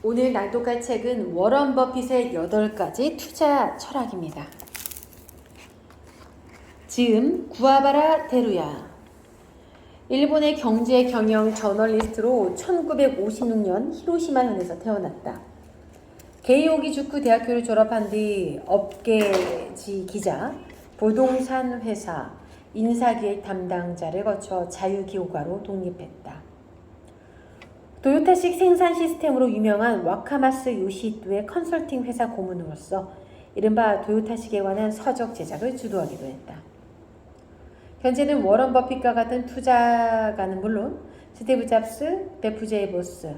오늘 낭독할 책은 워런 버핏의 8가지 투자 철학입니다. 지음 구아바라 테루야. 일본의 경제 경영 저널리스트로 1956년 히로시마현에서 태어났다. 게이오기주쿠 대학교를 졸업한 뒤 업계지 기자, 부동산 회사, 인사기획 담당자를 거쳐 자유기업가로 독립했다. 도요타식 생산 시스템으로 유명한 와카마스 요시히토의 컨설팅 회사 고문으로서 이른바 도요타식에 관한 서적 제작을 주도하기도 했다. 현재는 워런 버핏과 같은 투자가는 물론 스티브 잡스, 베프 제보스,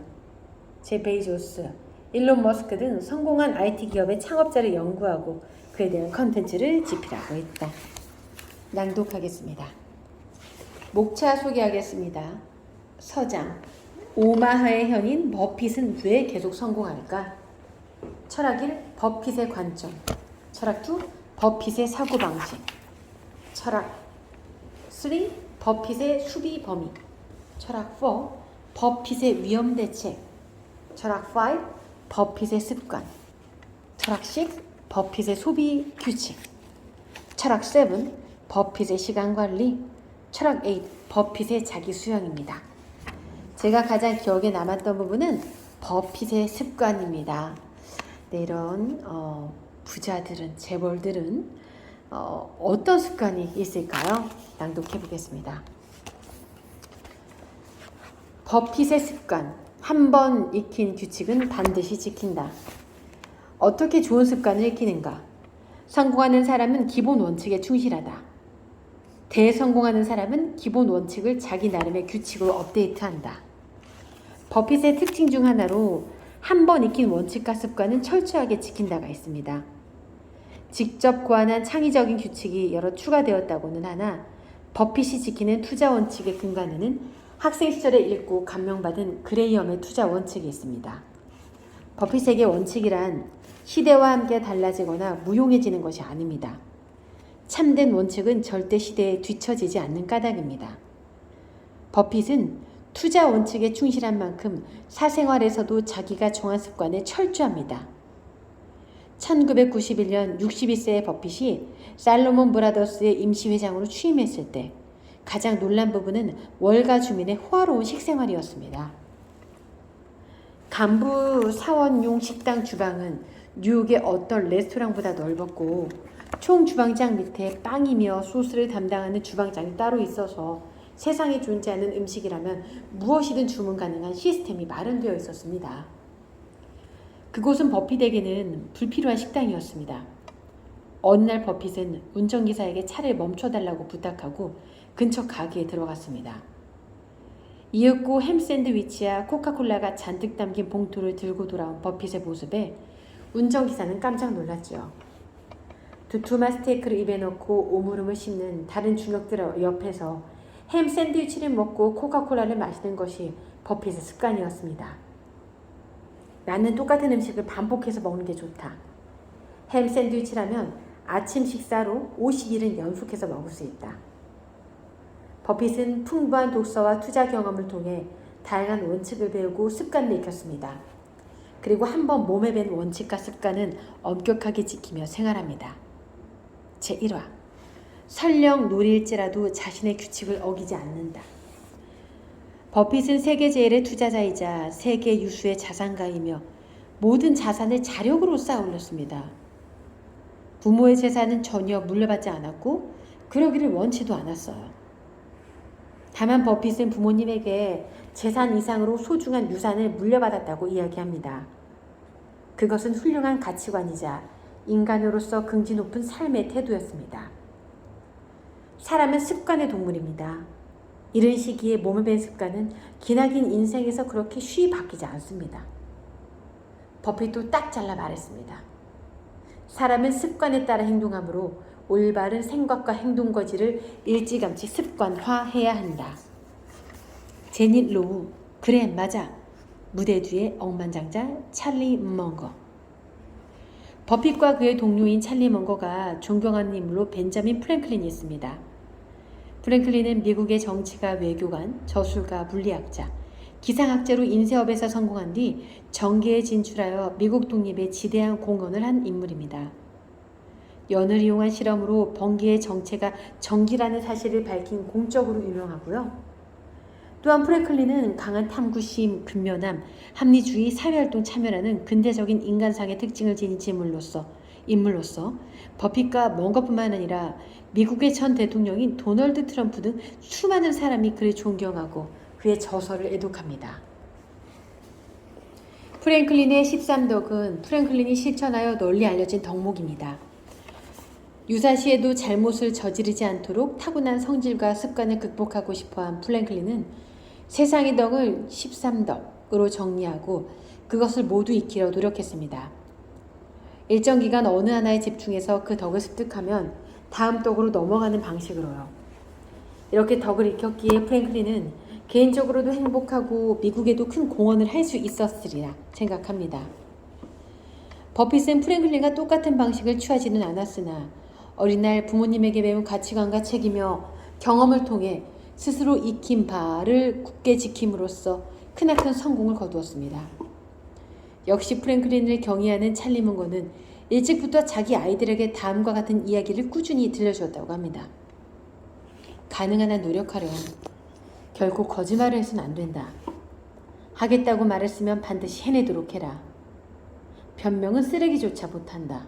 제 베이조스, 일론 머스크 등 성공한 IT 기업의 창업자를 연구하고 그에 대한 컨텐츠를 집필하고 있다. 낭독하겠습니다. 목차 소개하겠습니다. 서장. 오마하의 현인 버핏은 왜 계속 성공할까? 철학 1. 버핏의 관점. 철학 2. 버핏의 사고방식. 철학 3. 버핏의 수비 범위. 철학 4. 버핏의 위험 대책. 철학 5. 버핏의 습관. 철학 6. 버핏의 소비 규칙. 철학 7. 버핏의 시간 관리. 철학 8. 버핏의 자기 수양입니다. 제가 가장 기억에 남았던 부분은 버핏의 습관입니다. 네, 이런 부자들은, 재벌들은 어떤 습관이 있을까요? 낭독해 보겠습니다. 버핏의 습관. 한 번 익힌 규칙은 반드시 지킨다. 어떻게 좋은 습관을 익히는가? 성공하는 사람은 기본 원칙에 충실하다. 대성공하는 사람은 기본 원칙을 자기 나름의 규칙으로 업데이트한다. 버핏의 특징 중 하나로 한 번 익힌 원칙과 습관은 철저하게 지킨다가 있습니다. 직접 고안한 창의적인 규칙이 여러 추가되었다고는 하나 버핏이 지키는 투자 원칙의 근간에는 학생 시절에 읽고 감명받은 그레이엄의 투자 원칙이 있습니다. 버핏에게 원칙이란 시대와 함께 달라지거나 무용해지는 것이 아닙니다. 참된 원칙은 절대 시대에 뒤처지지 않는 까닭입니다. 버핏은 투자 원칙에 충실한 만큼 사생활에서도 자기가 정한 습관에 철저합니다. 1991년 62세의 버핏이 살로몬 브라더스의 임시회장으로 취임했을 때 가장 놀란 부분은 월가 주민의 호화로운 식생활이었습니다. 간부 사원용 식당 주방은 뉴욕의 어떤 레스토랑보다 넓었고 총 주방장 밑에 빵이며 소스를 담당하는 주방장이 따로 있어서 세상에 존재하는 음식이라면 무엇이든 주문 가능한 시스템이 마련되어 있었습니다. 그곳은 버핏에게는 불필요한 식당이었습니다. 어느 날 버핏은 운전기사에게 차를 멈춰달라고 부탁하고 근처 가게에 들어갔습니다. 이윽고 햄 샌드위치와 코카콜라가 잔뜩 담긴 봉투를 들고 돌아온 버핏의 모습에 운전기사는 깜짝 놀랐죠. 두툼한 스테이크를 입에 넣고 오물음을 씹는 다른 중역들 옆에서 햄 샌드위치를 먹고 코카콜라를 마시는 것이 버핏의 습관이었습니다. 나는 똑같은 음식을 반복해서 먹는 게 좋다. 햄 샌드위치라면 아침 식사로 50일은 연속해서 먹을 수 있다. 버핏은 풍부한 독서와 투자 경험을 통해 다양한 원칙을 배우고 습관을 익혔습니다. 그리고 한번 몸에 밴 원칙과 습관은 엄격하게 지키며 생활합니다. 제1화 설령 노릴지라도 자신의 규칙을 어기지 않는다. 버핏은 세계 제일의 투자자이자 세계 유수의 자산가이며 모든 자산을 자력으로 쌓아 올렸습니다. 부모의 재산은 전혀 물려받지 않았고 그러기를 원치도 않았어요. 다만 버핏은 부모님에게 재산 이상으로 소중한 유산을 물려받았다고 이야기합니다. 그것은 훌륭한 가치관이자 인간으로서 긍지 높은 삶의 태도였습니다. 사람은 습관의 동물입니다. 이런 시기에 몸에 밴 습관은 기나긴 인생에서 그렇게 쉽이 바뀌지 않습니다. 버핏도 딱 잘라 말했습니다. 사람은 습관에 따라 행동하므로 올바른 생각과 행동 거지를 일찌감치 습관화해야 한다. 제닛 로우, 그래 맞아. 무대 뒤에 억만장자 찰리 먼거. 버핏과 그의 동료인 찰리 먼거가 존경하는 인물로 벤자민 프랭클린이 있습니다. 프랭클린은 미국의 정치가, 외교관, 저술가, 물리학자, 기상학자로 인쇄업에서 성공한 뒤 정계에 진출하여 미국 독립에 지대한 공헌을 한 인물입니다. 연을 이용한 실험으로 번개의 정체가 전기라는 사실을 밝힌 공적으로 유명하고요. 또한 프랭클린은 강한 탐구심, 근면함, 합리주의, 사회활동 참여라는 근대적인 인간상의 특징을 지닌 인물로서 버핏과 먼 것뿐만 아니라 미국의 전 대통령인 도널드 트럼프 등 수많은 사람이 그를 존경하고 그의 저서를 애독합니다. 프랭클린의 13덕은 프랭클린이 실천하여 널리 알려진 덕목입니다. 유사시에도 잘못을 저지르지 않도록 타고난 성질과 습관을 극복하고 싶어한 프랭클린은 세상의 덕을 13덕으로 정리하고 그것을 모두 익히려 노력했습니다. 일정 기간 어느 하나에 집중해서 그 덕을 습득하면 다음 덕으로 넘어가는 방식으로요. 이렇게 덕을 익혔기에 프랭클린은 개인적으로도 행복하고 미국에도 큰 공헌을 할 수 있었으리라 생각합니다. 버핏은 프랭클린과 똑같은 방식을 취하지는 않았으나 어린 날 부모님에게 배운 가치관과 책임며 경험을 통해 스스로 익힌 바를 굳게 지킴으로써 크나큰 성공을 거두었습니다. 역시 프랭클린을 경의하는 찰리 문거는 일찍부터 자기 아이들에게 다음과 같은 이야기를 꾸준히 들려주었다고 합니다. 가능한 한 노력하렴. 결코 거짓말을 해서는 안 된다. 하겠다고 말했으면 반드시 해내도록 해라. 변명은 쓰레기조차 못한다.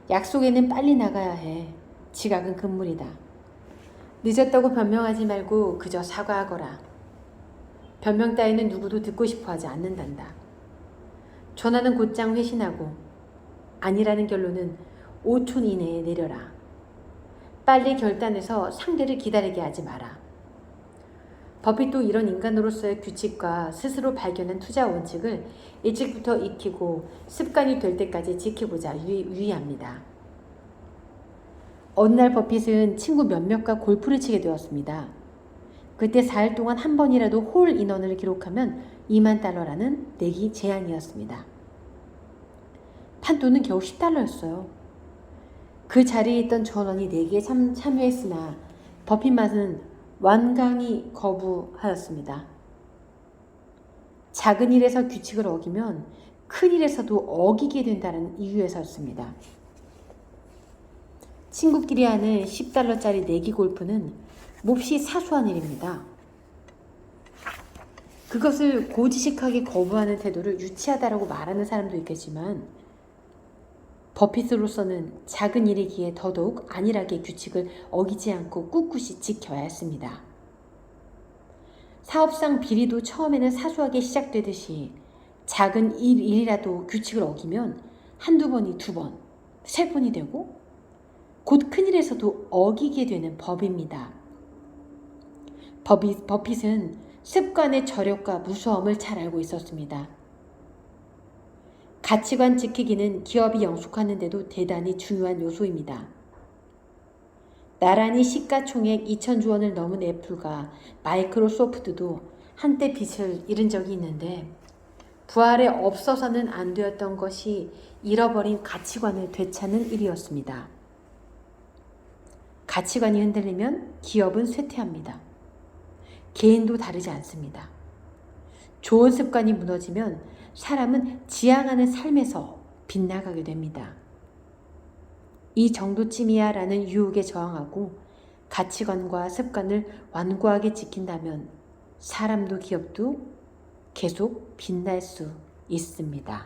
약속에는 빨리 나가야 해. 지각은 금물이다. 늦었다고 변명하지 말고 그저 사과하거라. 변명 따위는 누구도 듣고 싶어 하지 않는단다. 전화는 곧장 회신하고 아니라는 결론은 5초 이내에 내려라. 빨리 결단해서 상대를 기다리게 하지 마라. 버핏도 이런 인간으로서의 규칙과 스스로 발견한 투자 원칙을 일찍부터 익히고 습관이 될 때까지 지키고자 유의합니다. 어느 날 버핏은 친구 몇몇과 골프를 치게 되었습니다. 그때 4일 동안 한 번이라도 홀 인원을 기록하면 $20,000라는 내기 제한이었습니다. 판돈은 겨우 $10였어요. 그 자리에 있던 전원이 내기에 참여했으나 버핏만은 완강히 거부하였습니다. 작은 일에서 규칙을 어기면 큰 일에서도 어기게 된다는 이유에서였습니다. 친구끼리 하는 $10짜리 내기 골프는 몹시 사소한 일입니다. 그것을 고지식하게 거부하는 태도를 유치하다라고 말하는 사람도 있겠지만 버핏으로서는 작은 일이기에 더더욱 안일하게 규칙을 어기지 않고 꿋꿋이 지켜야 했습니다. 사업상 비리도 처음에는 사소하게 시작되듯이 작은 일이라도 규칙을 어기면 한두 번이 두 번, 세 번이 되고 곧 큰일에서도 어기게 되는 법입니다. 버핏은 습관의 저력과 무서움을 잘 알고 있었습니다. 가치관 지키기는 기업이 영속하는데도 대단히 중요한 요소입니다. 나란히 시가총액 2,000조 원을 넘은 애플과 마이크로소프트도 한때 빚을 잃은 적이 있는데 부활에 없어서는 안 되었던 것이 잃어버린 가치관을 되찾는 일이었습니다. 가치관이 흔들리면 기업은 쇠퇴합니다. 개인도 다르지 않습니다. 좋은 습관이 무너지면 사람은 지향하는 삶에서 빗나가게 됩니다. 이 정도쯤이야 라는 유혹에 저항하고 가치관과 습관을 완고하게 지킨다면 사람도 기업도 계속 빛날 수 있습니다.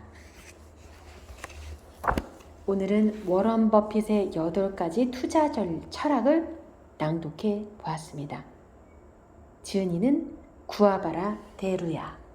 오늘은 워런 버핏의 8가지 투자 철학을 낭독해 보았습니다. 지은이는 구아바라 데루야.